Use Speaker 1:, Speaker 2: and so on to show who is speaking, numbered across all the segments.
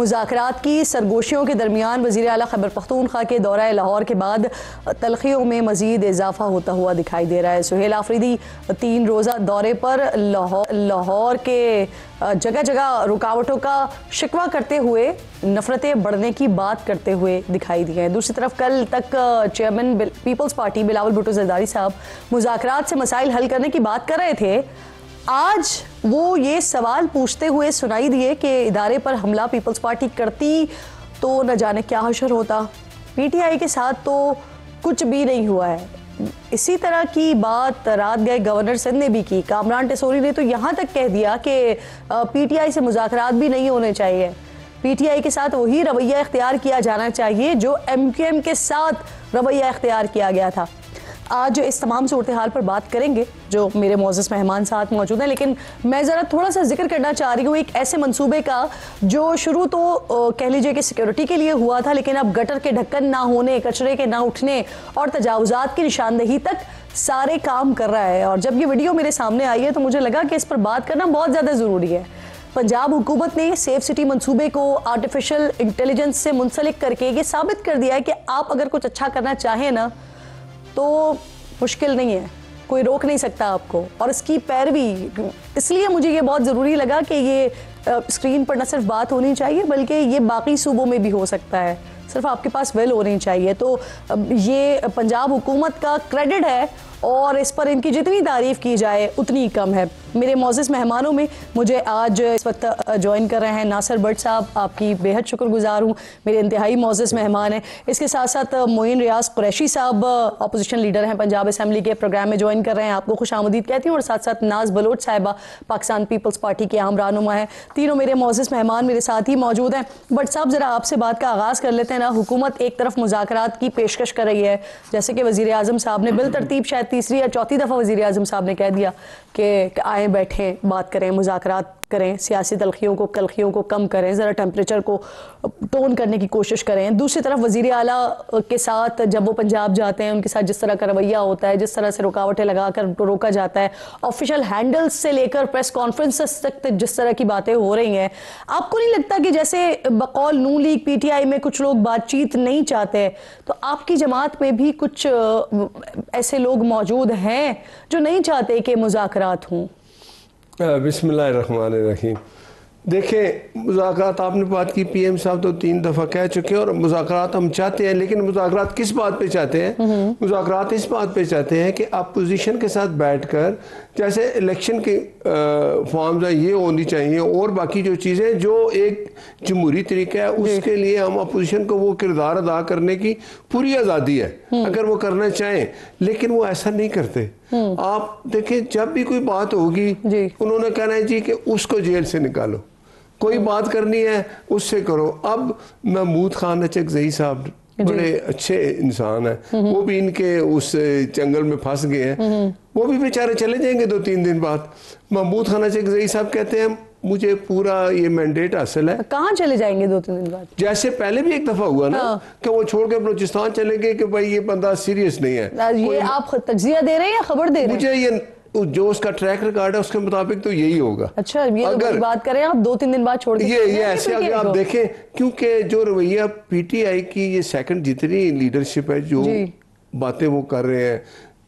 Speaker 1: مذاکرات کی سرگوشیوں کے درمیان وزیر اعلیٰ خیبر پختونخوا کے دورہ لاہور کے بعد تلخیوں میں مزید اضافہ ہوتا ہوا دکھائی دے رہا ہے۔ سہیل آفریدی 3 روزہ دورے پر لاہور کے جگہ جگہ رکاوٹوں کا شکوہ کرتے ہوئے نفرتیں بڑھنے کی بات کرتے ہوئے دکھائی دی ہیں۔ دوسری طرف کل تک چیئرمین پیپلز پارٹی بلاول بھٹو زرداری صاحب مذاکرات سے مسائل حل کرنے کی بات کر رہے تھے۔ آج وہ یہ سوال پوچھتے ہوئے سنائی دیے کہ ادارے پر حملہ پیپلز پارٹی کرتی تو نہ جانے کیا حشر ہوتا، پی ٹی آئی کے ساتھ تو کچھ بھی نہیں ہوا ہے۔ اسی طرح کی بات رات گئے گورنر سندھ نے بھی کی۔ کامران ٹیسوری نے تو یہاں تک کہہ دیا کہ پی ٹی آئی سے مذاکرات بھی نہیں ہونے چاہیے، پی ٹی آئی کے ساتھ وہی رویہ اختیار کیا جانا چاہیے جو ایم کیو ایم کے ساتھ رویہ اختیار کیا گیا تھا۔ آج اس تمام صورتحال پر بات کریں گے جو میرے معزز مہمان ساتھ موجود ہیں، لیکن میں ذرا تھوڑا سا ذکر کرنا چاہ رہی ہوں ایک ایسے منصوبے کا جو شروع تو کہہ لیجئے کہ سیکیورٹی کے لیے ہوا تھا، لیکن اب گٹر کے ڈھکن نہ ہونے، کچرے کے نہ اٹھنے اور تجاوزات کی نشاندہی تک سارے کام کر رہا ہے۔ اور جب یہ ویڈیو میرے سامنے آئی ہے تو مجھے لگا کہ اس پر بات کرنا بہت زیادہ ضروری ہے۔ پنجاب حکومت نے سیف سٹی منصوبے کو آرٹیفیشل انٹیلیجنس سے منسلک کر کے یہ ثابت کر دیا ہے کہ آپ اگر کچھ اچھا کرنا چاہیں نا تو مشکل نہیں ہے، کوئی روک نہیں سکتا آپ کو، اور اس کی پیروی اس لیے مجھے یہ بہت ضروری لگا کہ یہ اسکرین پر نہ صرف بات ہونی چاہیے بلکہ یہ باقی صوبوں میں بھی ہو سکتا ہے، صرف آپ کے پاس ویل ہونی چاہیے۔ تو یہ پنجاب حکومت کا کریڈٹ ہے اور اس پر ان کی جتنی تعریف کی جائے اتنی کم ہے۔ میرے معزز مہمانوں میں مجھے آج اس وقت جوائن کر رہے ہیں ناصر بٹ صاحب، آپ کی بے حد شکر گزار ہوں، میرے انتہائی معزز مہمان ہیں۔ اس کے ساتھ ساتھ معین ریاض قریشی صاحب اپوزیشن لیڈر ہیں، پنجاب اسمبلی کے پروگرام میں جوائن کر رہے ہیں، آپ کو خوش آمدید کہتی ہوں، اور ساتھ ساتھ ناز بلوچ صاحبہ پاکستان پیپلز پارٹی کے اہم رہنما ہیں۔ تینوں میرے معزز مہمان میرے ساتھ ہی موجود ہیں۔ بٹ صاحب ذرا آپ سے بات کا آغاز کر لیتے ہیں نا۔ حکومت ایک طرف مذاکرات کی پیشکش کر رہی ہے، جیسے کہ وزیر اعظم صاحب نے بالترتیب شاید تیسری یا چوتھی دفعہ وزیر اعظم صاحب نے کہہ دیا کہ آئیں بیٹھیں بات کریں، مذاکرات کریں، سیاسی تلخیوں کو کم کریں، ذرا ٹیمپریچر کو ٹون کرنے کی کوشش کریں۔ دوسری طرف وزیر اعلیٰ کے ساتھ جب وہ پنجاب جاتے ہیں ان کے ساتھ جس طرح کا رویہ ہوتا ہے، جس طرح سے رکاوٹیں لگا کر روکا جاتا ہے، آفیشل ہینڈلز سے لے کر پریس کانفرنسز تک جس طرح کی باتیں ہو رہی ہیں، آپ کو نہیں لگتا کہ جیسے بقول نون لیگ پی ٹی آئی میں کچھ لوگ بات چیت نہیں چاہتے تو آپ کی جماعت میں بھی کچھ ایسے لوگ موجود ہیں جو نہیں چاہتے کہ مذاکرات ہوں؟
Speaker 2: بسم اللہ الرحمن الرحیم۔ دیکھیں، مذاکرات آپ نے بات کی، پی ایم صاحب تو 3 دفعہ کہہ چکے ہیں، اور مذاکرات ہم چاہتے ہیں، لیکن مذاکرات کس بات پہ چاہتے ہیں؟ مذاکرات اس بات پہ چاہتے ہیں کہ اپوزیشن کے ساتھ بیٹھ کر، جیسے الیکشن کے فارمز ہیں یہ ہونی چاہیے، اور باقی جو چیزیں جو ایک جمہوری طریقہ ہے اس کے لیے ہم اپوزیشن کو وہ کردار ادا کرنے کی پوری آزادی ہے اگر وہ کرنا چاہیں، لیکن وہ ایسا نہیں کرتے۔ آپ دیکھیں، جب بھی کوئی بات ہوگی انہوں نے کہنا ہے جی کہ اس کو جیل سے نکالو، کوئی بات کرنی ہے اس سے کرو۔ اب محمود خان اچکزئی صاحب بڑے اچھے انسان ہیں، وہ بھی ان کے اس جنگل میں پھنس گئے ہیں، وہ بھی بیچارے چلے جائیں گے 2-3 دن بعد۔ محمود خان اچکزئی صاحب کہتے ہیں مجھے پورا یہ مینڈیٹ حاصل ہے۔
Speaker 1: کہاں چلے جائیں گے 2-3 دن بعد؟
Speaker 2: جیسے پہلے بھی ایک دفعہ ہوا نا کہ وہ چھوڑ کے بلوچستان چلے گئے کہ بھائی یہ بندہ سیریس نہیں ہے۔
Speaker 1: یہ آپ تجزیہ دے رہے ہیں یا خبر دے رہے ہیں؟
Speaker 2: مجھے یہ جو اس کا ٹریک ریکارڈ ہے اس کے مطابق تو یہی ہوگا۔
Speaker 1: اچھا، یہ اگر بات کریں آپ 2-3 دن بعد چھوڑ کے
Speaker 2: یہ ایسے اگر آپ دیکھیں، کیونکہ جو رویہ پی ٹی آئی کی یہ سیکنڈ جتنی لیڈرشپ ہے، جو باتیں وہ کر رہے ہیں،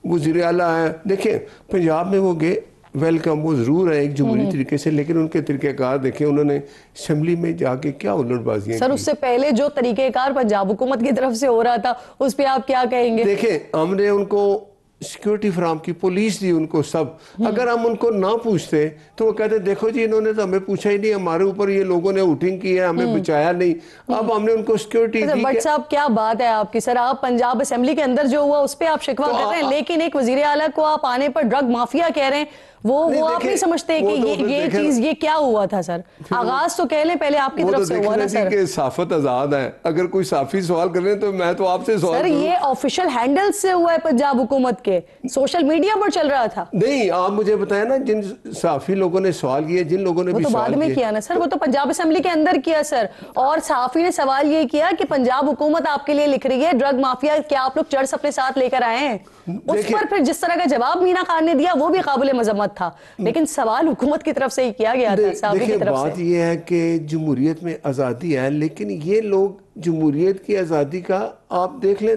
Speaker 2: وزیر اعلیٰ ہیں، دیکھیں پنجاب میں وہ گئے، ویلکم، وہ ضرور ہے ایک جمہوری طریقے سے، لیکن ان کے طریقہ کار دیکھیں، انہوں نے اسمبلی میں جا کے کیا الٹ بازیاں کی۔
Speaker 1: سر، اس سے پہلے جو طریقہ کار پنجاب حکومت کی طرف سے ہو رہا تھا اس پہ آپ کیا کہیں گے؟
Speaker 2: دیکھیں، ہم نے ان کو سیکیورٹی فراہم کی، پولیس دی ان کو سب، اگر ہم ان کو نہ پوچھتے تو وہ کہتے دیکھو جی انہوں نے تو ہمیں پوچھا ہی نہیں، ہمارے اوپر یہ لوگوں نے ووٹنگ کی ہے، ہمیں بچایا نہیں۔ اب ہم نے ان کو سیکیورٹی دی۔
Speaker 1: بٹ صاحب کیا بات ہے آپ کی، سر آپ پنجاب اسمبلی کے اندر جو ہوا اس پہ آپ شکوہ کر رہے ہیں، لیکن ایک وزیر اعلیٰ کو آپ آنے پر ڈرگ مافیا کہہ رہے ہیں، وہ آپ نہیں سمجھتے کہ یہ چیز یہ کیا ہوا تھا؟ سر آغاز تو کہہ لیں پہلے آپ کی طرف سے ہوا نا سر۔
Speaker 2: کہ صحافت آزاد ہے، اگر کوئی صحافی سوال کر رہے ہیں تو میں تو آپ سے سوال
Speaker 1: سر یہ آفیشل ہینڈل سے ہوا ہے پنجاب حکومت کے، سوشل میڈیا پر چل رہا تھا۔
Speaker 2: نہیں، آپ مجھے بتائیں نا، جن صحافی لوگوں نے سوال کیا، جن لوگوں نے بھی سوال کیا،
Speaker 1: وہ تو بعد میں کیا نا سر، وہ تو پنجاب اسمبلی کے اندر کیا سر، اور صحافی نے سوال یہ کیا کہ پنجاب حکومت آپ کے لیے لکھ رہی ہے ڈرگ مافیا، کیا آپ لوگ چرس اپنے ساتھ لے کر آئے ہیں؟ اس پر پھر جس طرح کا جواب مینا خان نے دیا وہ بھی قابل مذمت تھا, لیکن سوال حکومت کی طرف سے ہی کیا گیا تھا, صحافی کی طرف سے.
Speaker 2: بات یہ ہے کہ جمہوریت میں آزادی ہے, لیکن یہ لوگ جمہوریت کی آزادی کا آپ دیکھ لیں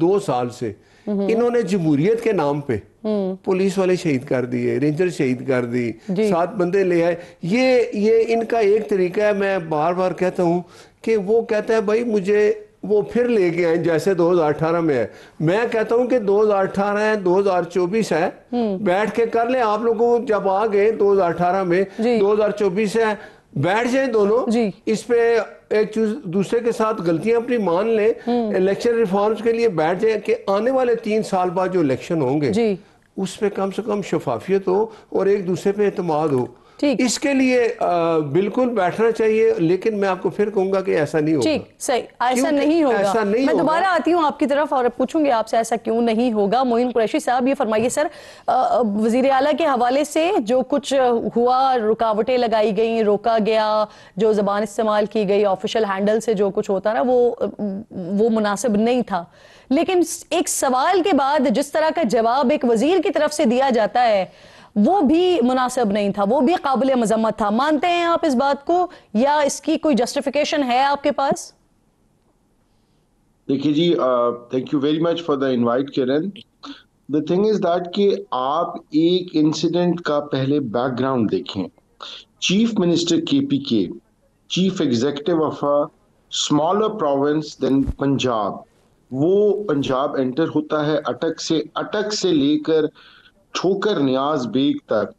Speaker 2: 2 سال سے انہوں نے جمہوریت کے نام پہ پولیس والے شہید کر دیے, رینجر شہید کر دی, 7 بندے لے آئے. یہ ان کا ایک طریقہ ہے, میں بار بار کہتا ہوں کہ وہ کہتا ہے بھائی مجھے وہ پھر لے کے آئیں جیسے 2018 میں ہے. میں کہتا ہوں کہ 2018 ہے, 2024 ہے, بیٹھ کے کر لیں. آپ لوگوں جب آ گئے 2018 میں, 2024 ہے, بیٹھ جائیں دونوں, اس پہ ایک دوسرے کے ساتھ غلطیاں اپنی مان لیں, الیکشن ریفارمز کے لیے بیٹھ جائیں کہ آنے والے 3 سال بعد جو الیکشن ہوں گے اس پہ کم سے کم شفافیت ہو اور ایک دوسرے پہ اعتماد ہو. اس کے لیے بالکل بیٹھنا چاہیے, لیکن میں آپ کو پھر کہوں گا کہ ایسا نہیں ہوگا.
Speaker 1: صحیح, ایسا نہیں ہوگا. میں دوبارہ آتی ہوں آپ کی طرف اور پوچھوں گی آپ سے ایسا کیوں نہیں ہوگا. معین قریشی صاحب یہ فرمائیے سر, وزیر اعلیٰ کے حوالے سے جو کچھ ہوا, رکاوٹیں لگائی گئیں, روکا گیا, جو زبان استعمال کی گئی, آفیشل ہینڈل سے جو کچھ ہوتا نا وہ مناسب نہیں تھا, لیکن ایک سوال کے بعد جس طرح کا جواب ایک وزیر کی طرف سے دیا جاتا ہے وہ بھی مناسب نہیں تھا, وہ بھی قابل مذمت تھا. مانتے ہیں آپ اس بات کو, یا اس کی کوئی جسٹیفیکیشن ہے آپ کے پاس؟
Speaker 3: دیکھیے جی, thank you very much for the invite کرن. دا تھنگ از دیٹ کہ آپ ایک انسیڈنٹ کا پہلے بیک گراؤنڈ دیکھیں. چیف منسٹر کے پی کے, chief executive of a smaller province than Punjab, وہ پنجاب انٹر ہوتا ہے اٹک سے لے کر ٹھوکر نیاز بیگ تک.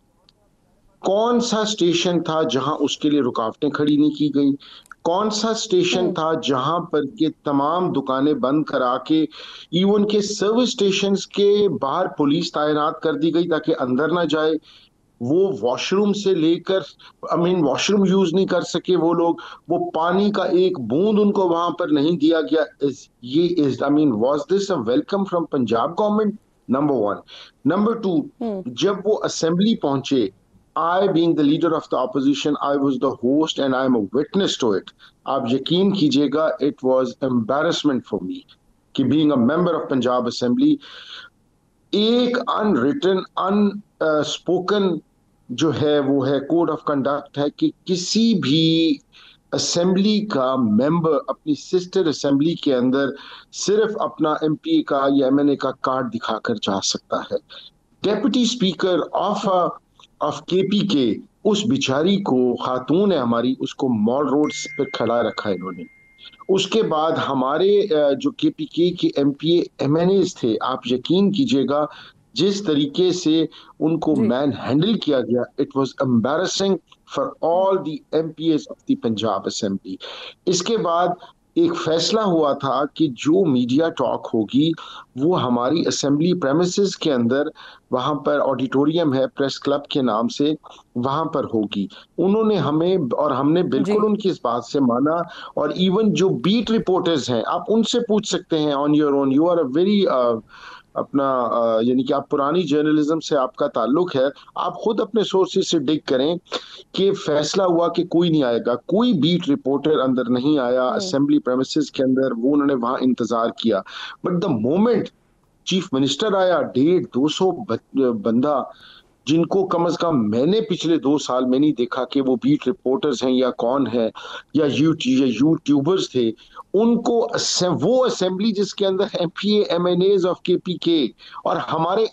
Speaker 3: کون سا اسٹیشن تھا جہاں اس کے لیے رکاوٹیں کھڑی نہیں کی گئی؟ کون سا اسٹیشن تھا جہاں پر کے تمام دکانیں بند کرا کے ایون کے سروس اسٹیشنز کے باہر پولیس تعینات کر دی گئی تاکہ اندر نہ جائے؟ وہ واش روم سے لے کر واش روم یوز نہیں کر سکے وہ لوگ, وہ پانی کا ایک بوند ان کو وہاں پر نہیں دیا گیا. Was this a welcome from Punjab government? Number 1. Number 2, جب وہ اسمبلی پہنچے, I being the leader of the opposition, I was the host and I am a witness to it. آپ یقین کیجئے گا, it was embarrassment for me کہ being a member of Punjab Assembly, ایک unwritten, unspoken جو ہے وہ ہے code of conduct ہے کہ کسی بھی اسمبلی کا ممبر اپنی سسٹر اسمبلی کے اندر صرف اپنا ایم پی اے کا یا ایم این اے کا کارڈ دکھا کر جا سکتا ہے. ڈیپٹی اسپیکر آف کے پی کے, اس بیچاری کو, خاتون ہے ہماری, اس کو مال روڈ پہ کھڑا رکھا انہوں نے. اس کے بعد ہمارے جو کے پی کے ایم پی اے ایم این ایز تھے, آپ یقین کیجئے گا جس طریقے سے ان کو مین ہینڈل کیا گیا, it was embarrassing for all the MPAs of the Punjab assembly. اس کے بعد ایک فیصلہ ہوا تھا کہ جو میڈیا ٹاک ہوگی وہ ہماری اسمبلی پریمیسز کے اندر, وہاں پر آڈیٹوریم ہے پریس کلب کے نام سے, وہاں پر ہوگی. انہوں نے ہمیں اور ہم نے بالکل ان کی اس بات سے مانا. اور ایون جو بیٹ رپورٹرز ہیں, آپ ان سے پوچھ سکتے ہیں on your own, you are a very اپنا یعنی کہ آپ پرانی جرنلزم سے آپ کا تعلق ہے, آپ خود اپنے سورسز سے ڈگ کریں کہ فیصلہ ہوا کہ کوئی نہیں آئے گا. کوئی بیٹ رپورٹر اندر نہیں آیا اسمبلی پریمیسز کے اندر, وہ انہوں نے وہاں انتظار کیا. But the moment chief minister آیا, 150-200 بندہ جن کو کم از کم میں نے پچھلے 2 سال میں نہیں دیکھا کہ وہ بیٹ رپورٹرز ہیں یا کون ہے یا یوٹیوبرز تھے, ان کو وہ اسمبلی جس کے اندر M P a MNAs of کے پی کے اور ہمارے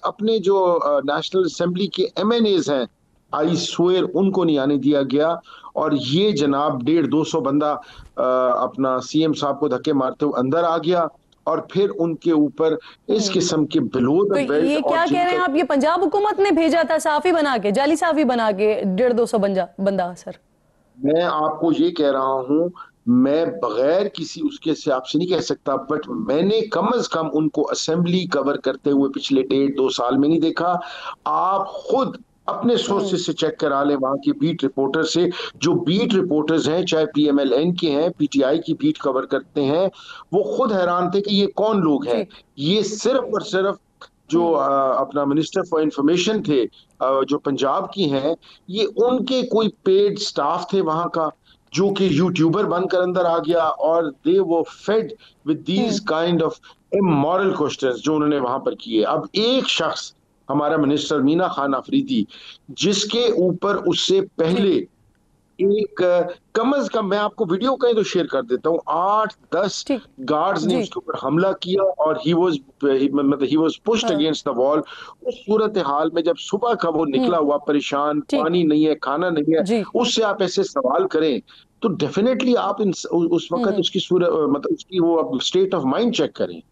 Speaker 3: اپنے جو نیشنل اسمبلی کے ایم این ایز ہیں, آئی سوئر ان کو نہیں آنے دیا گیا. اور یہ جناب 150-200 بندہ اپنا سی ایم صاحب کو دھکے مارتے ہوئے اندر آ گیا, اور پھر ان کے اوپر اس قسم کے بلو دا بیلٹ.
Speaker 1: یہ کیا کہہ رہے ہیں آپ, یہ پنجاب حکومت نے بھیجا تھا صحافی بنا کے, جعلی صحافی بنا کے 150-200 بندہ؟ سر
Speaker 3: میں آپ کو یہ کہہ رہا ہوں, میں بغیر کسی اس کے سے آپ سے نہیں کہہ سکتا, بٹ میں نے کم از کم ان کو اسمبلی کور کرتے ہوئے پچھلے 1.5-2 سال میں نہیں دیکھا. آپ خود اپنے سورسز سے چیک کرا لیں, وہاں کے بیٹ رپورٹر سے, جو بیٹ رپورٹرز ہیں چاہے پی ایم ایل این کے ہیں, پی ٹی آئی کی بیٹ کور کرتے ہیں, وہ خود حیران تھے کہ یہ کون لوگ ہیں. یہ صرف اور صرف جو اپنا منسٹر فار انفارمیشن تھے جو پنجاب کی ہیں, یہ ان کے کوئی پیڈ سٹاف تھے وہاں کا, جو کہ یوٹیوبر بن کر اندر آ گیا, اور they were fed with these kind of immoral questions جو انہوں نے وہاں پر کیے. اب ایک شخص ہمارا منسٹر مینا خان آفریدی، جس کے اوپر اس سے پہلے ایک کم از کم، میں آپ کو ویڈیو کہیں تو شیئر کر دیتا ہوں، 8-10
Speaker 1: ٹھیک
Speaker 3: گارڈز نے
Speaker 1: جی
Speaker 3: اس کے اوپر حملہ کیا اور ہی واز پشڈ
Speaker 1: ہاں
Speaker 3: اگینسٹ دا وال. اس صورتحال میں جب صبح کا وہ نکلا ہوا پریشان،
Speaker 1: ٹھیک
Speaker 3: پانی نہیں ہے، کھانا نہیں ہے،
Speaker 1: جی
Speaker 3: اس سے آپ ایسے سوال کریں تو ڈیفینیٹلی آپ اس وقت اس کی صورت، مطلب اس کی وہ اسٹیٹ آف مائنڈ چیک کریں.